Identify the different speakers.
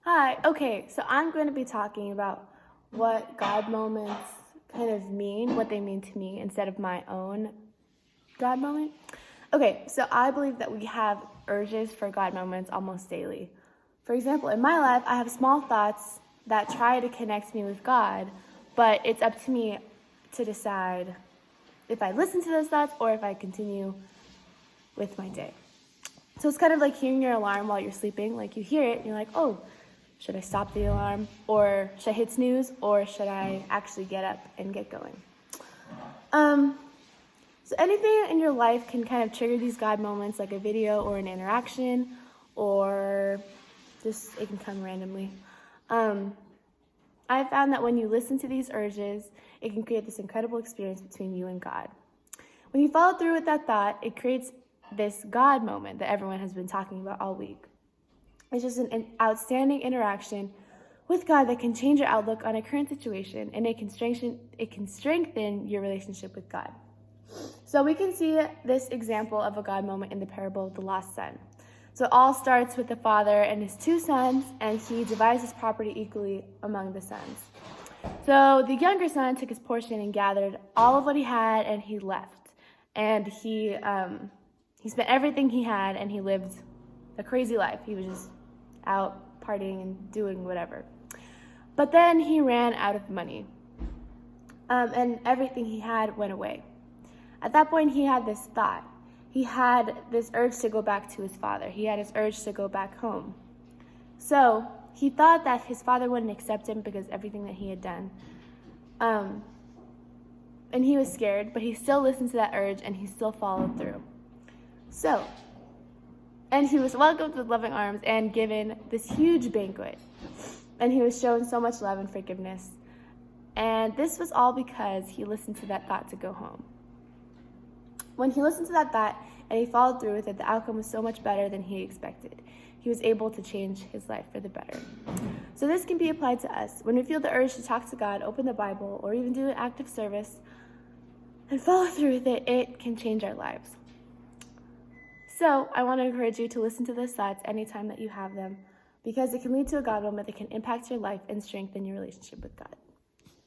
Speaker 1: Hi, okay, so I'm going to be talking about what God moments kind of mean, what they mean to me instead of my own God moment. Okay, so I believe that we have urges for God moments almost daily. For example, in my life, I have small thoughts that try to connect me with God, but it's up to me to decide if I listen to those thoughts or if I continue with my day. So it's kind of like hearing your alarm while you're sleeping. Like you hear it and you're like, oh, should I stop the alarm? Or should I hit snooze? Or should I actually get up and get going? So anything in your life can kind of trigger these God moments, like a video or an interaction, or just it can come randomly. I found that when you listen to these urges, it can create this incredible experience between you and God. When you follow through with that thought, it creates this God moment that everyone has been talking about all week. It's just an outstanding interaction with God that can change your outlook on a current situation, and it can strengthen your relationship with God. So we can see this example of a God moment in the parable of the lost son. So it all starts with the father and his two sons, and he divides his property equally among the sons. So the younger son took his portion and gathered all of what he had, and he left. And he spent everything he had, and he lived a crazy life. He was just out partying and doing whatever. But then he ran out of money, and everything he had went away. At that point, he had this thought. He had this urge to go back to his father. He had his urge to go back home. So he thought that his father wouldn't accept him because everything that he had done. And he was scared, but he still listened to that urge and he still followed through. And he was welcomed with loving arms and given this huge banquet. And he was shown so much love and forgiveness. And this was all because he listened to that thought to go home. When he listened to that thought and he followed through with it, the outcome was so much better than he expected. He was able to change his life for the better. So this can be applied to us. When we feel the urge to talk to God, open the Bible, or even do an act of service, and follow through with it, it can change our lives. So I want to encourage you to listen to those thoughts anytime that you have them, because it can lead to a God moment that can impact your life and strengthen your relationship with God.